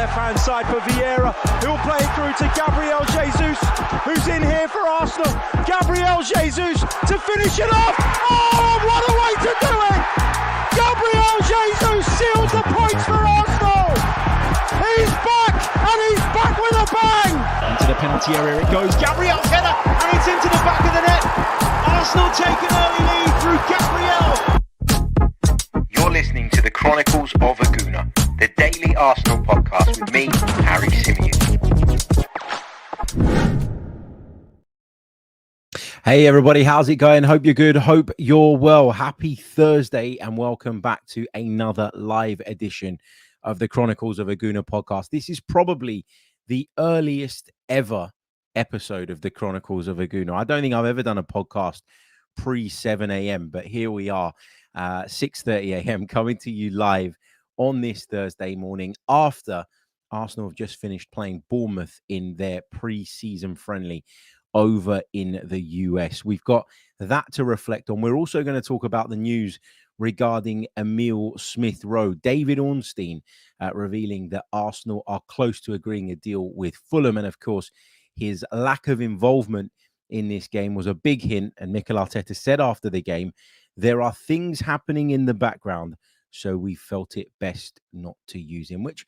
left-hand side for Vieira, who'll play it through to Gabriel Jesus, who's in here for Arsenal. Gabriel Jesus to finish it off. Oh, what a way to do it! Gabriel Jesus seals the points for Arsenal. He's back, and he's back with a bang. Into the penalty area it goes. Gabriel's header, and it's into the back of the net. Arsenal take an early lead through Gabriel. You're listening to the Chronicles of a Gooner, the daily Arsenal podcast with me, Harry Symeou. Hey everybody, how's it going? Hope you're good. Hope you're well. Happy Thursday and welcome back to another live edition of the Chronicles of a Gooner podcast. This is probably the earliest ever episode of the Chronicles of a Gooner. I don't think I've ever done a podcast pre 7 a.m., but here we are, 6:30 a.m. coming to you live on this Thursday morning after Arsenal have just finished playing Bournemouth in their pre-season friendly over in the US. We've got that to reflect on. We're also going to talk about the news regarding Emile Smith Rowe. David Ornstein revealing that Arsenal are close to agreeing a deal with Fulham. And of course, his lack of involvement in this game was a big hint. And Mikel said after the game, there are things happening in the background, so we felt it best not to use him, which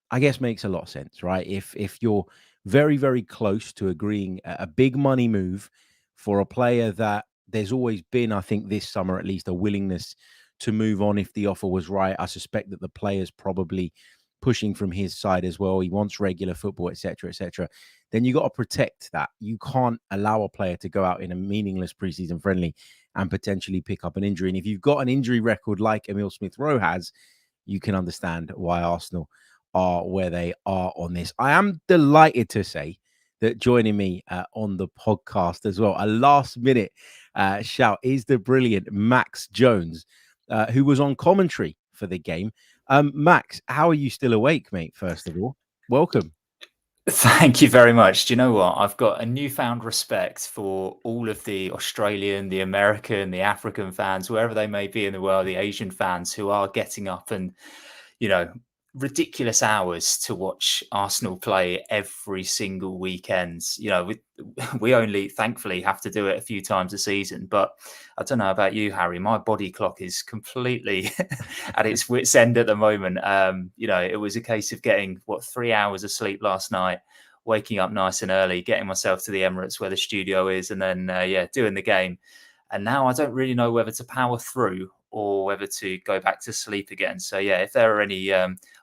I guess makes a lot of sense, right? If you're very, very close to agreeing a big money move for a player that there's always been, I think this summer at least, a willingness to move on if the offer was right. I suspect that the player's probably pushing from his side as well. He wants regular football, etc., etc. Then you got to protect that. You can't allow a player to go out in a meaningless preseason friendly and potentially pick up an injury. And if you've got an injury record like Emile Smith Rowe has, you can understand why Arsenal are where they are on this. I am delighted to say that joining me on the podcast as well, a last minute shout, is the brilliant Max Jones, who was on commentary for the game. Max, how are you still awake, mate? First of all, welcome. Thank you very much. Do you know what? I've got a newfound respect for all of the Australian, the American, the African fans, wherever they may be in the world, the Asian fans who are getting up and, you know, ridiculous hours to watch Arsenal play every single weekend. You know, we only thankfully have to do it a few times a season, but I don't know about you, Harry, my body clock is completely at its wit's end at the moment. You know, it was a case of getting 3 hours of sleep last night, waking up nice and early, getting myself to the Emirates where the studio is, and then doing the game. And now I don't really know whether to power through or whether to go back to sleep again. So, yeah, if there are any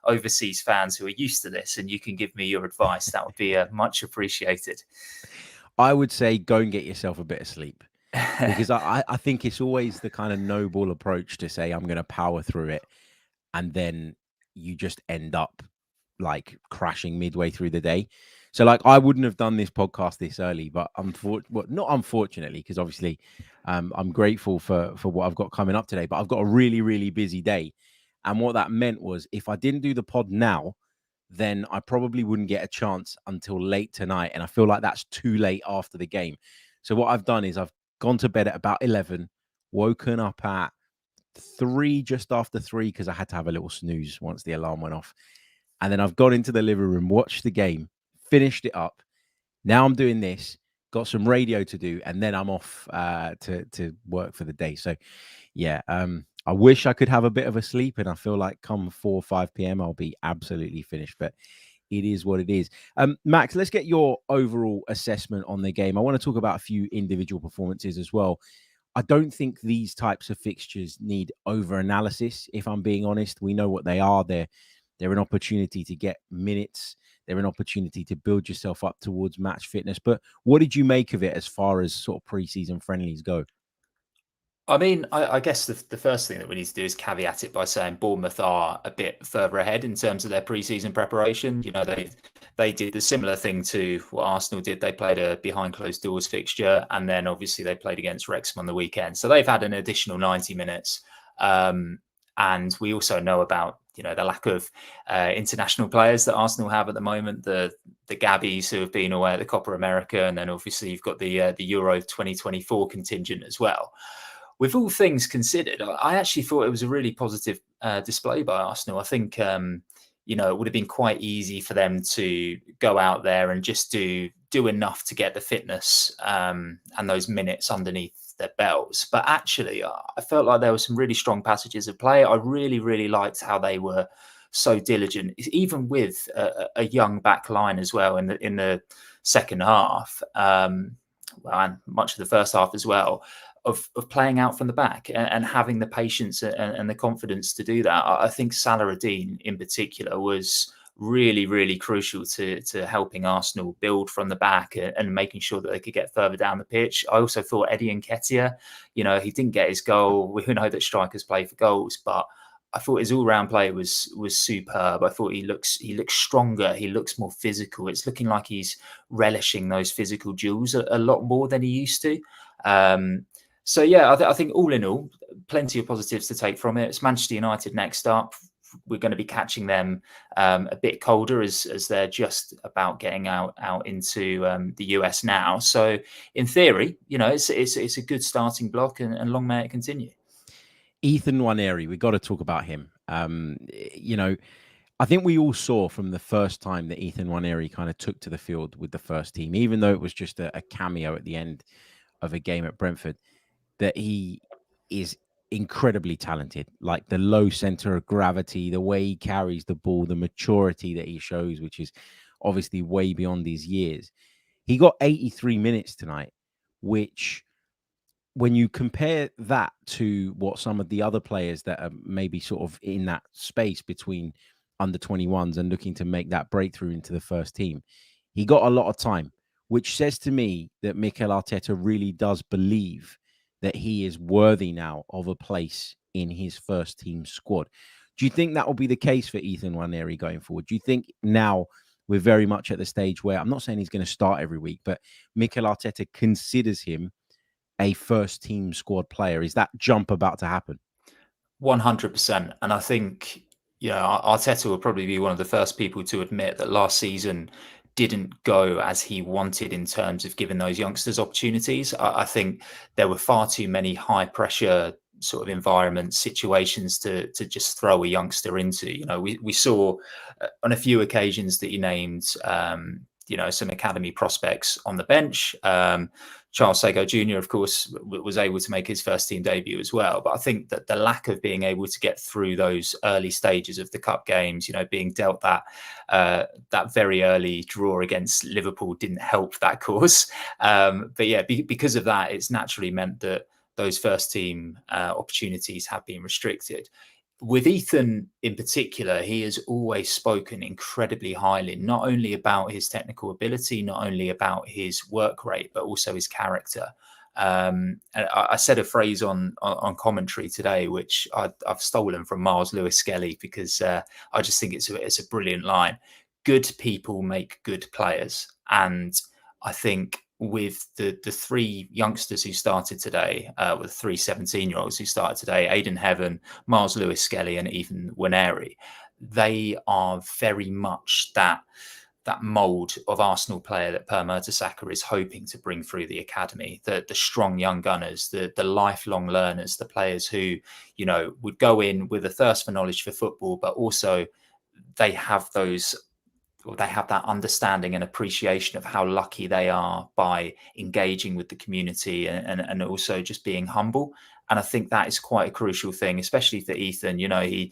overseas fans who are used to this and you can give me your advice, that would be much appreciated. I would say go and get yourself a bit of sleep, because I think it's always the kind of noble approach to say, I'm going to power through it. And then you just end up like crashing midway through the day. So like I wouldn't have done this podcast this early, but not unfortunately, because obviously I'm grateful for what I've got coming up today, but I've got a really, really busy day. And what that meant was if I didn't do the pod now, then I probably wouldn't get a chance until late tonight. And I feel like that's too late after the game. So what I've done is I've gone to bed at about 11, woken up at 3, just after 3, because I had to have a little snooze once the alarm went off. And then I've gone into the living room, watched the game, finished it up. Now I'm doing this, got some radio to do, and then I'm off to work for the day. So, yeah, I wish I could have a bit of a sleep, and I feel like come 4 or 5 p.m. I'll be absolutely finished, but it is what it is. Max, let's get your overall assessment on the game. I want to talk about a few individual performances as well. I don't think these types of fixtures need over-analysis, if I'm being honest. We know what they are. They're an opportunity to get minutes. They're an opportunity to build yourself up towards match fitness. But what did you make of it as far as sort of pre-season friendlies go? I mean, I guess the first thing that we need to do is caveat it by saying Bournemouth are a bit further ahead in terms of their pre-season preparation. You know, they did the similar thing to what Arsenal did. They played a behind closed doors fixture, and then obviously they played against Wrexham on the weekend. So they've had an additional 90 minutes. And we also know about, you know, the lack of international players that Arsenal have at the moment, the Gabbies who have been away at the Copa America, and then obviously you've got the Euro 2024 contingent as well. With all things considered, I actually thought it was a really positive display by Arsenal. I think it would have been quite easy for them to go out there and just do enough to get the fitness and those minutes underneath their belts. But actually, I felt like there were some really strong passages of play. I really, really liked how they were so diligent, even with a young back line as well in the second half, and much of the first half as well, of playing out from the back and having the patience and the confidence to do that. I think Salah-Eddin in particular was really, really crucial to helping Arsenal build from the back and making sure that they could get further down the pitch. I also thought Eddie Nketiah, he didn't get his goal. We know that strikers play for goals, but I thought his all-round play was superb. I thought he looks stronger. He looks more physical. It's looking like he's relishing those physical duels a lot more than he used to. So yeah, I think all in all, plenty of positives to take from it. It's Manchester United next up. We're going to be catching them a bit colder as they're just about getting out into the US now. So in theory, it's a good starting block, and long may it continue. Ethan Nwaneri, we got to talk about him. I think we all saw from the first time that Ethan Nwaneri kind of took to the field with the first team, even though it was just a cameo at the end of a game at Brentford, that he is incredibly talented. Like the low center of gravity, the way he carries the ball, the maturity that he shows, which is obviously way beyond his years. He got 83 minutes tonight, which, when you compare that to what some of the other players that are maybe sort of in that space between under 21s and looking to make that breakthrough into the first team, he got a lot of time, which says to me that Mikel Arteta really does believe that he is worthy now of a place in his first team squad. Do you think that will be the case for Ethan Nwaneri going forward? Do you think now we're very much at the stage where, I'm not saying he's going to start every week, but Mikel Arteta considers him a first team squad player? Is that jump about to happen? 100%. And I think, Arteta will probably be one of the first people to admit that last season didn't go as he wanted in terms of giving those youngsters opportunities. I think there were far too many high pressure sort of environment situations to just throw a youngster into. We saw on a few occasions that he named some academy prospects on the bench. Charles Sago Jr., of course, was able to make his first team debut as well. But I think that the lack of being able to get through those early stages of the cup games, being dealt that very early draw against Liverpool didn't help that cause. But yeah, because of that, it's naturally meant that those first team opportunities have been restricted. With Ethan in particular, he has always spoken incredibly highly, not only about his technical ability, not only about his work rate, but also his character. And I said a phrase on commentary today, which I've stolen from Miles Lewis-Skelly, because I just think it's a brilliant line. Good people make good players. And I think with the three youngsters who started today, with the three 17-year-olds who started today, Aidan Heaven, Miles Lewis-Skelly and even Nwaneri, they are very much that mould of Arsenal player that Per Mertesacker is hoping to bring through the academy, the strong young gunners, the lifelong learners, the players who, would go in with a thirst for knowledge for football, but also they have that understanding and appreciation of how lucky they are by engaging with the community and also just being humble. And I think that is quite a crucial thing, especially for Ethan. I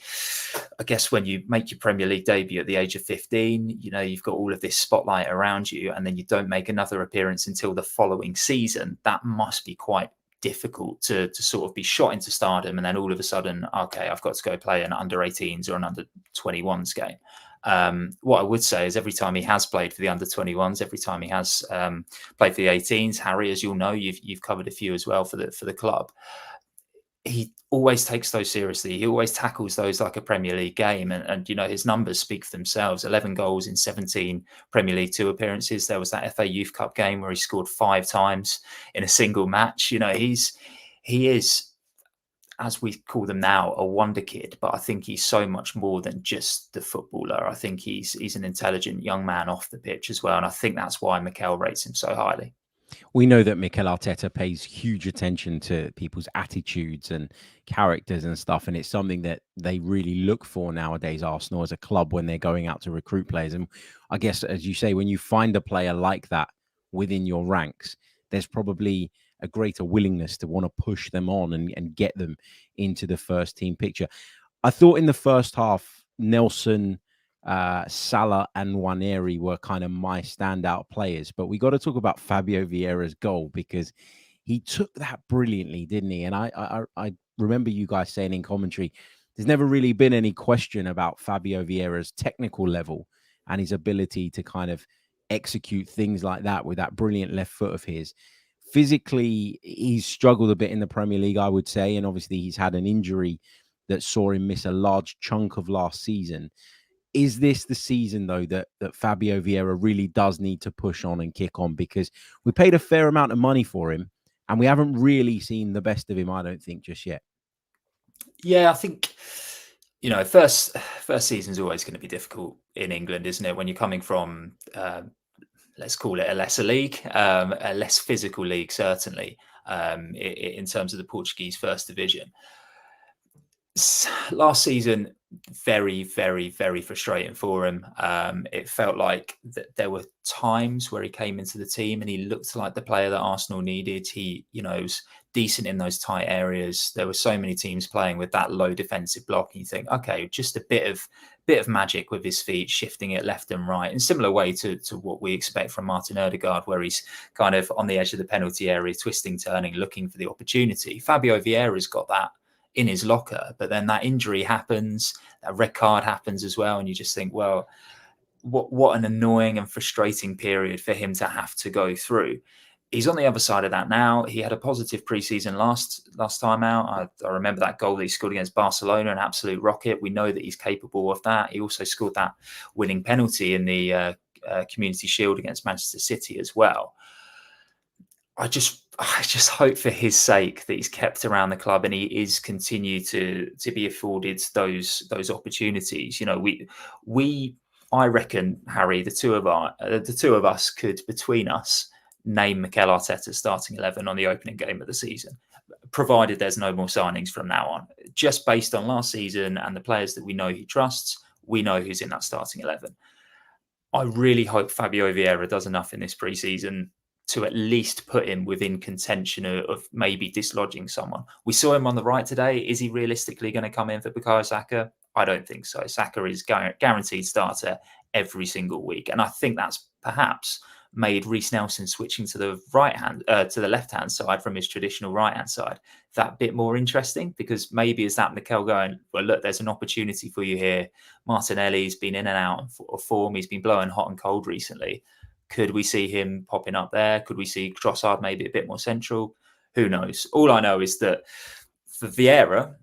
guess when you make your Premier League debut at the age of 15, you've got all of this spotlight around you, and then you don't make another appearance until the following season. That must be quite difficult to sort of be shot into stardom, and then all of a sudden, okay, I've got to go play an under 18s or an under 21s game. What I would say is every time he has played for the under 21s, every time he has played for the 18s, Harry, as you'll know, you've covered a few as well for the club. He always takes those seriously. He always tackles those like a Premier League game. And his numbers speak for themselves. 11 goals in 17 Premier League 2 appearances. There was that FA Youth Cup game where he scored 5 times in a single match. He is, as we call them now, a wonder kid. But I think he's so much more than just the footballer. I think he's an intelligent young man off the pitch as well. And I think that's why Mikel rates him so highly. We know that Mikel Arteta pays huge attention to people's attitudes and characters and stuff, and it's something that they really look for nowadays, Arsenal as a club, when they're going out to recruit players. And I guess, as you say, when you find a player like that within your ranks, there's probably a greater willingness to want to push them on and get them into the first team picture. I thought in the first half, Nelson, Salah and Nwaneri were kind of my standout players, but we got to talk about Fabio Vieira's goal because he took that brilliantly, didn't he? And I remember you guys saying in commentary, there's never really been any question about Fabio Vieira's technical level and his ability to kind of execute things like that with that brilliant left foot of his. Physically, he's struggled a bit in the Premier League, I would say, and obviously he's had an injury that saw him miss a large chunk of last season. Is this the season, though, that Fabio Vieira really does need to push on and kick on? Because we paid a fair amount of money for him, and we haven't really seen the best of him, I don't think, just yet. Yeah, I think, first season's always going to be difficult in England, isn't it? When you're coming from, let's call it a lesser league, a less physical league, certainly, in terms of the Portuguese First Division. Last season, very, very, very frustrating for him. It felt like there were times where he came into the team and he looked like the player that Arsenal needed. He, was decent in those tight areas. There were so many teams playing with that low defensive block, and you think, okay, just a bit of magic with his feet, shifting it left and right, in similar way to what we expect from Martin Odegaard, where he's kind of on the edge of the penalty area, twisting, turning, looking for the opportunity. Fabio Vieira's got that in his locker, but then that injury happens, that red card happens as well, and you just think, well, what an annoying and frustrating period for him to have to go through. He's on the other side of that now. He had a positive preseason last time out. I remember that goal that he scored against Barcelona, an absolute rocket. We know that he's capable of that. He also scored that winning penalty in the Community Shield against Manchester City as well. I just hope for his sake that he's kept around the club and he is continued to be afforded those opportunities. I reckon, Harry, the two of us could, between us, name Mikel Arteta's starting 11 on the opening game of the season, provided there's no more signings from now on. Just based on last season and the players that we know he trusts, we know who's in that starting 11. I really hope Fabio Vieira does enough in this preseason to at least put him within contention of maybe dislodging someone. We saw him on the right today. Is he realistically going to come in for Bukayo Saka? I don't think so. Saka is guaranteed starter every single week. And I think that's perhaps made Reece Nelson switching to the left-hand side from his traditional right-hand side that bit more interesting, because maybe is that Mikel going, well, look, there's an opportunity for you here. Martinelli's been in and out of form. He's been blowing hot and cold recently. Could we see him popping up there? Could we see Trossard maybe a bit more central? Who knows? All I know is that for Vieira,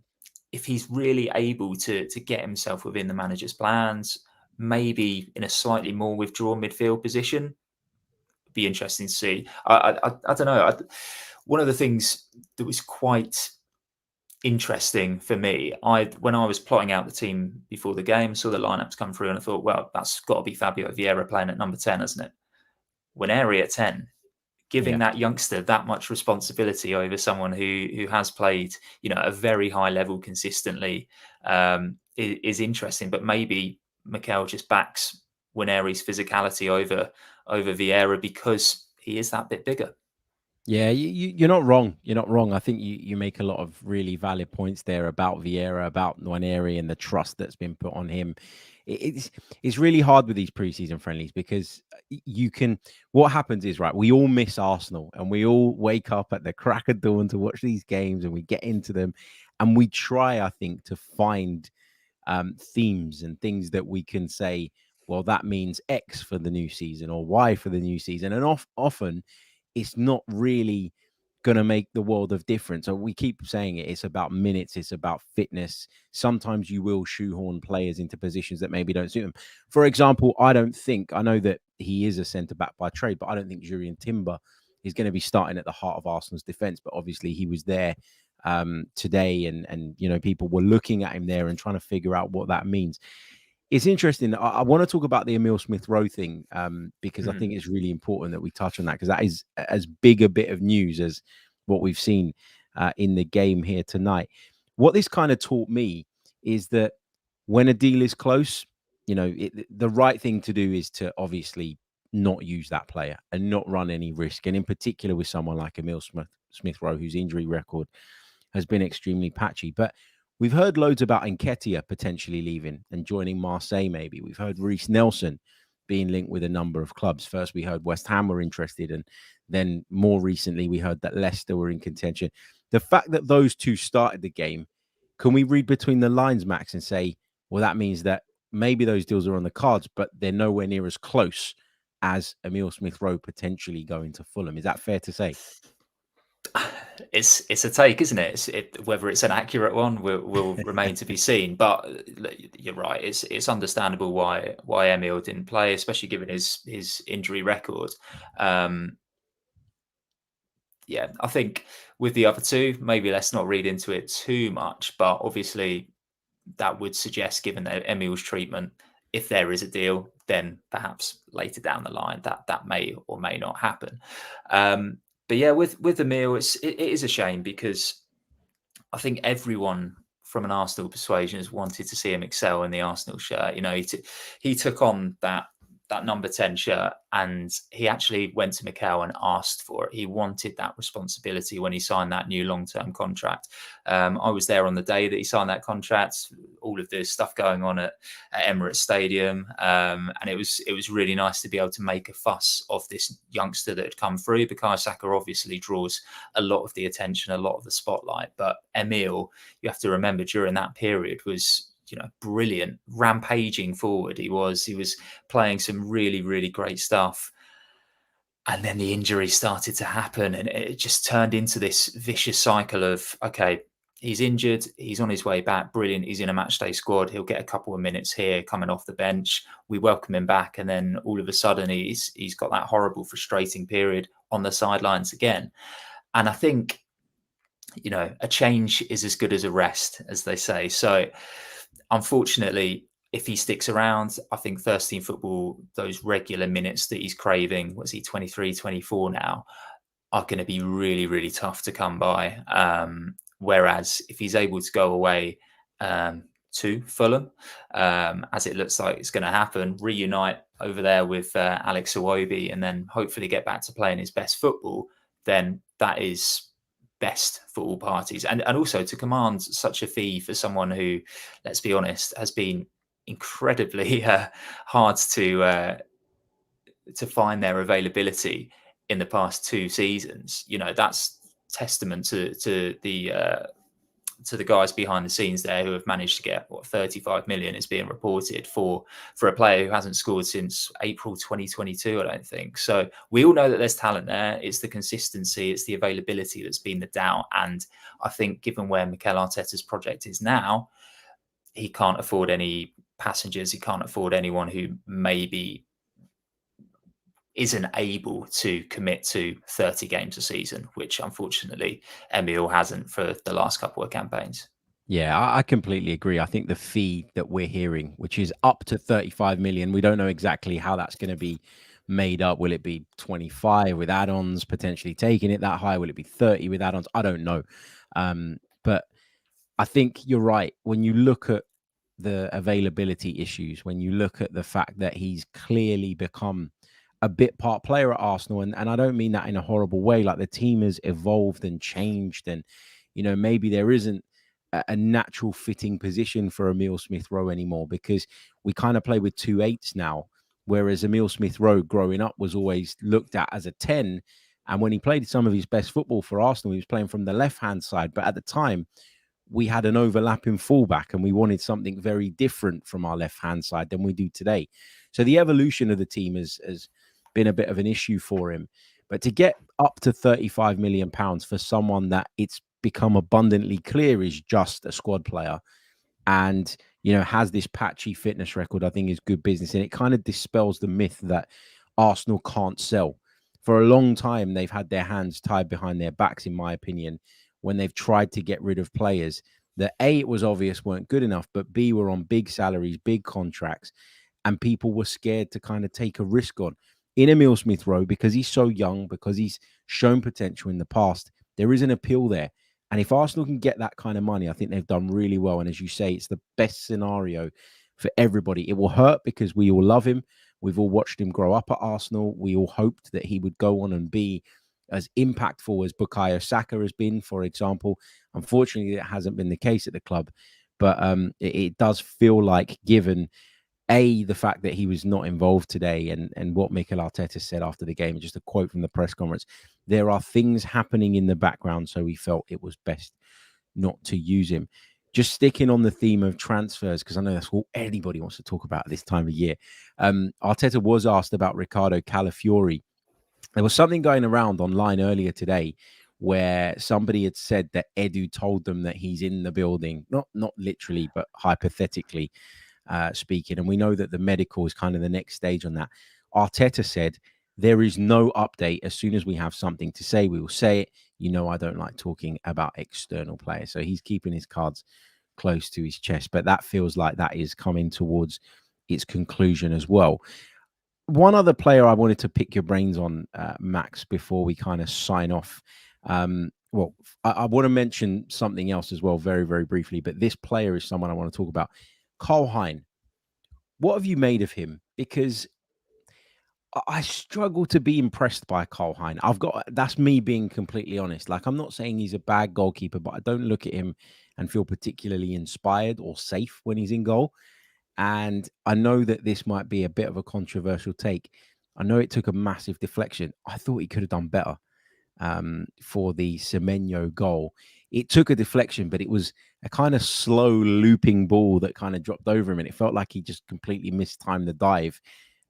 if he's really able to get himself within the manager's plans, maybe in a slightly more withdrawn midfield position, it'd be interesting to see. I don't know. One of the things that was quite interesting for me, when I was plotting out the team before the game, saw the lineups come through and I thought, well, that's got to be Fabio Vieira playing at number 10, hasn't it? Nwaneri at 10, giving that youngster that much responsibility over someone who has played, a very high level consistently, is interesting. But maybe Mikel just backs Nwaneri's physicality over Vieira because he is that bit bigger. Yeah, you're not wrong. You're not wrong. I think you make a lot of really valid points there about Vieira, about Nwaneri, and the trust that's been put on him. It's really hard with these preseason friendlies because what happens is, right, we all miss Arsenal and we all wake up at the crack of dawn to watch these games and we get into them and we try, I think, to find themes and things that we can say, well, that means X for the new season or Y for the new season. And often it's not really going to make the world of difference. So we keep saying it's about minutes, it's about fitness. Sometimes you will shoehorn players into positions that maybe don't suit them. For example, I know that he is a centre-back by trade, but I don't think Julian Timber is going to be starting at the heart of Arsenal's defence. But obviously he was there today and people were looking at him there and trying to figure out what that means. It's interesting. I want to talk about the Emile Smith Rowe thing because I think it's really important that we touch on that, because that is as big a bit of news as what we've seen in the game here tonight. What this kind of taught me is that when a deal is close, the right thing to do is to obviously not use that player and not run any risk. And in particular with someone like Emile Smith Rowe, whose injury record has been extremely patchy. But we've heard loads about Nketiah potentially leaving and joining Marseille maybe. We've heard Reece Nelson being linked with a number of clubs. First, we heard West Ham were interested, and then more recently, we heard that Leicester were in contention. The fact that those two started the game, can we read between the lines, Max, and say, well, that means that maybe those deals are on the cards, but they're nowhere near as close as Emile Smith Rowe potentially going to Fulham? Is that fair to say? It's a take, isn't it? Whether it's an accurate one will remain to be seen. But you're right. It's understandable why Emile didn't play, especially given his injury record. Yeah, I think with the other two, maybe let's not read into it too much. But obviously, that would suggest, given Emile's treatment, if there is a deal, then perhaps later down the line that may or may not happen. But yeah, with Emile, it is a shame, because I think everyone from an Arsenal persuasion has wanted to see him excel in the Arsenal shirt. He took on that number 10 shirt, and he actually went to Mikel and asked for it. He wanted that responsibility when he signed that new long-term contract. I was there on the day that he signed that contract, all of this stuff going on at Emirates Stadium. And it was really nice to be able to make a fuss of this youngster that had come through. Bukayo Saka obviously draws a lot of the attention, a lot of the spotlight. But Emile, you have to remember, during that period was brilliant, rampaging forward. He was playing some really, really great stuff. And then the injury started to happen, and it just turned into this vicious cycle of, okay, he's injured, he's on his way back, brilliant, he's in a matchday squad, he'll get a couple of minutes here coming off the bench, we welcome him back, and then all of a sudden he's got that horrible, frustrating period on the sidelines again. And I think, a change is as good as a rest, as they say. So unfortunately, if he sticks around, I think first team football, those regular minutes that he's craving, what's he, 23, 24 now, are going to be really, really tough to come by. Whereas if he's able to go away to Fulham, as it looks like it's going to happen, reunite over there with Alex Iwobi, and then hopefully get back to playing his best football, then that is best for all parties. And also to command such a fee for someone who, let's be honest, has been incredibly hard to find their availability in the past 2 seasons. That's testament to the guys behind the scenes there, who have managed to get 35 million is being reported for a player who hasn't scored since April 2022, I don't think. So we all know that there's talent there. It's the consistency, it's the availability that's been the doubt. And I think given where Mikel Arteta's project is now, he can't afford any passengers. He can't afford anyone who maybe isn't able to commit to 30 games a season, which unfortunately Emile hasn't for the last couple of campaigns. Yeah, I completely agree. I think the fee that we're hearing, which is up to 35 million, we don't know exactly how that's going to be made up. Will it be 25 with add-ons, potentially taking it that high? Will it be 30 with add-ons? I don't know. But I think you're right. When you look at the availability issues, when you look at the fact that he's clearly become a bit part player at Arsenal, and I don't mean that in a horrible way, like the team has evolved and changed, and maybe there isn't a natural fitting position for Emile Smith Rowe anymore, because we kind of play with 2 8s now, whereas Emile Smith Rowe growing up was always looked at as a 10, and when he played some of his best football for Arsenal, he was playing from the left hand side. But at the time, we had an overlapping fullback, and we wanted something very different from our left hand side than we do today. So the evolution of the team has been a bit of an issue for him. But to get up to 35 million pounds for someone that it's become abundantly clear is just a squad player, and has this patchy fitness record, I think is good business. And it kind of dispels the myth that Arsenal can't sell. For a long time, they've had their hands tied behind their backs, in my opinion, when they've tried to get rid of players that A, it was obvious weren't good enough, but B, were on big salaries, big contracts, and people were scared to kind of take a risk on. In Emile Smith Rowe, because he's so young, because he's shown potential in the past, there is an appeal there. And if Arsenal can get that kind of money, I think they've done really well. And as you say, it's the best scenario for everybody. It will hurt because we all love him. We've all watched him grow up at Arsenal. We all hoped that he would go on and be as impactful as Bukayo Saka has been, for example. Unfortunately, it hasn't been the case at the club. But it does feel like, given the fact that he was not involved today and what Mikel Arteta said after the game, just a quote from the press conference, there are things happening in the background, so we felt it was best not to use him. Just sticking on the theme of transfers, because I know that's all anybody wants to talk about at this time of year. Arteta was asked about Riccardo Calafiori. There was something going around online earlier today where somebody had said that Edu told them that he's in the building, not literally, but hypothetically speaking. And we know that the medical is kind of the next stage on that. Arteta said, there is no update. As soon as we have something to say, we will say it. You know, I don't like talking about external players. So he's keeping his cards close to his chest. But that feels like that is coming towards its conclusion as well. One other player I wanted to pick your brains on, Max, before we kind of sign off. I want to mention something else as well, very, very briefly. But this player is someone I want to talk about. Karl Hein. What have you made of him? Because I struggle to be impressed by Karl Hein. That's me being completely honest. Like, I'm not saying he's a bad goalkeeper, but I don't look at him and feel particularly inspired or safe when he's in goal. And I know that this might be a bit of a controversial take. I know it took a massive deflection. I thought he could have done better for the Symeou goal. It took a deflection, but it was a kind of slow looping ball that kind of dropped over him. And it felt like he just completely mistimed the dive.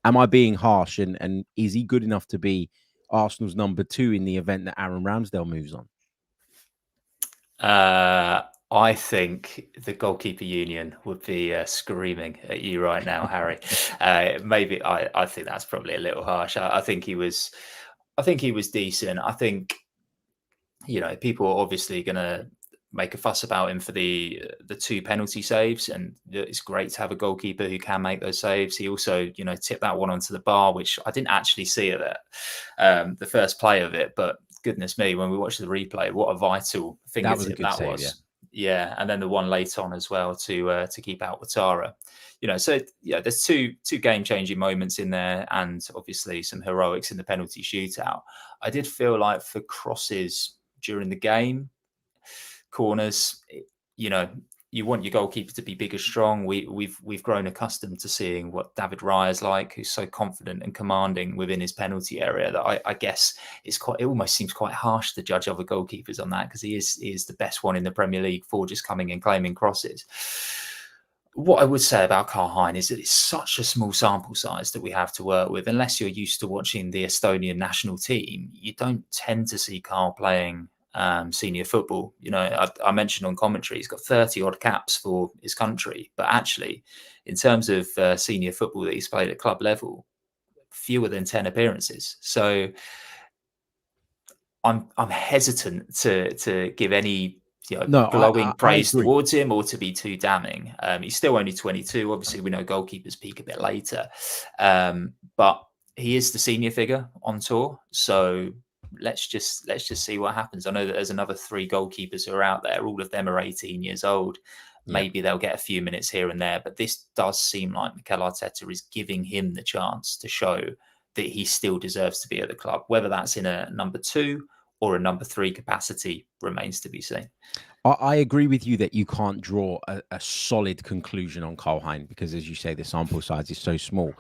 Am I being harsh? And is he good enough to be Arsenal's number 2 in the event that Aaron Ramsdale moves on? I think the goalkeeper union would be screaming at you right now, Harry. Maybe I think that's probably a little harsh. I think he was decent. I think, you know, people are obviously going to make a fuss about him for the 2 penalty saves, and it's great to have a goalkeeper who can make those saves. He also, you know, tipped that one onto the bar, which I didn't actually see it at the first play of it, but goodness me, when we watched the replay, what a vital thing that was. Yeah, and then the one late on as well to keep out Ouattara. You know, so yeah, there's two game-changing moments in there, and obviously some heroics in the penalty shootout. I did feel like for crosses during the game, corners, you know, you want your goalkeeper to be big and strong. We've grown accustomed to seeing what David Raya's like, who's so confident and commanding within his penalty area that I guess it almost seems quite harsh to judge other goalkeepers on that, because he is the best one in the Premier League for just coming and claiming crosses. What I would say about Karl Hein is that it's such a small sample size that we have to work with. Unless you're used to watching the Estonian national team, you don't tend to see Karl playing senior football. You know, I mentioned on commentary, he's got 30 odd caps for his country, but actually in terms of senior football that he's played at club level, fewer than 10 appearances. So I'm hesitant to give any glowing praise towards him or to be too damning. He's still only 22. Obviously we know goalkeepers peak a bit later, but he is the senior figure on tour, so let's just see what happens. I know that there's another 3 goalkeepers who are out there. All of them are 18 years old. Maybe they'll get a few minutes here and there, but this does seem like Mikel Arteta is giving him the chance to show that he still deserves to be at the club. Whether that's in a number 2 or a number 3 capacity remains to be seen. I agree with you that you can't draw a solid conclusion on Karl Hein because, as you say, the sample size is so small.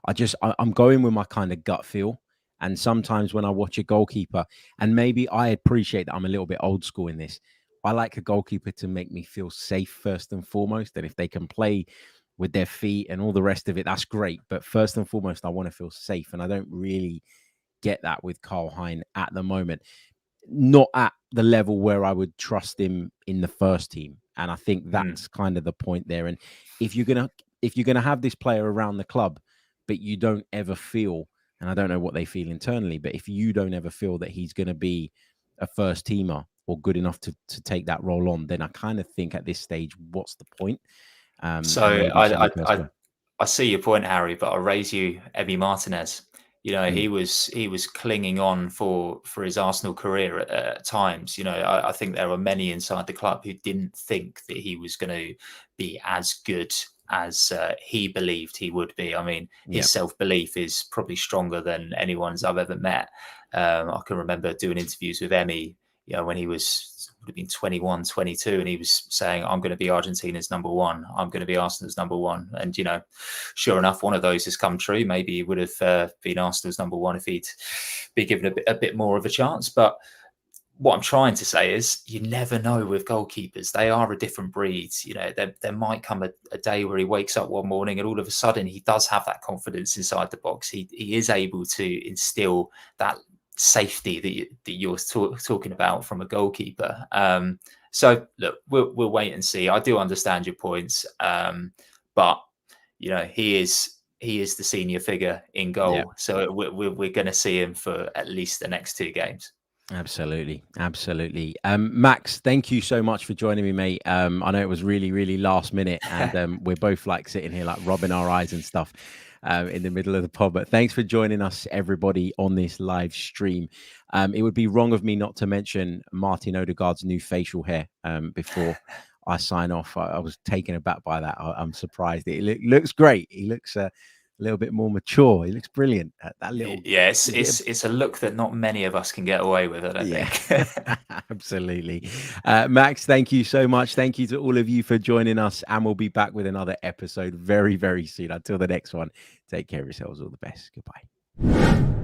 I'm going with my kind of gut feel. And sometimes when I watch a goalkeeper, and maybe I appreciate that I'm a little bit old school in this, I like a goalkeeper to make me feel safe first and foremost. And if they can play with their feet and all the rest of it, that's great. But first and foremost, I want to feel safe. And I don't really get that with Karl Hein at the moment. Not at the level where I would trust him in the first team. And I think that's kind of the point there. And if you're gonna have this player around the club, but you don't ever feel, and I don't know what they feel internally, but if you don't ever feel that he's going to be a first teamer or good enough to take that role on, then I kind of think at this stage, what's the point? So I see your point, Harry, but I'll raise you Emi Martinez. You know, he was clinging on for his Arsenal career at times. You know, I think there were many inside the club who didn't think that he was going to be as good as he believed he would be. I mean, his self-belief is probably stronger than anyone's I've ever met. I can remember doing interviews with Emi, you know, when he would have been 21, 22, and he was saying, I'm going to be Argentina's number one. I'm going to be Arsenal's number one. And, you know, sure enough, one of those has come true. Maybe he would have been Arsenal's number one if he'd be given a bit more of a chance. But what I'm trying to say is you never know with goalkeepers. They are a different breed. You know, there might come a day where he wakes up one morning and all of a sudden he does have that confidence inside the box. He is able to instill that safety that you're talking about from a goalkeeper. So look, we'll wait and see. I do understand your points, but you know, he is the senior figure in goal, so we're going to see him for at least the next 2 games. Absolutely. Max, thank you so much for joining me, mate. I know it was really last minute, and we're both like sitting here like rubbing our eyes and stuff in the middle of the pod. But thanks for joining us, everybody, on this live stream. It would be wrong of me not to mention Martin Odegaard's new facial hair before I sign off. I was taken aback by that. I'm surprised. It looks great. He looks a little bit more mature. He looks brilliant. That little, it's a look that not many of us can get away with, I don't think. Absolutely. Max, thank you so much. Thank you to all of you for joining us, and we'll be back with another episode very soon. Until the next one, take care of yourselves. All the best. Goodbye.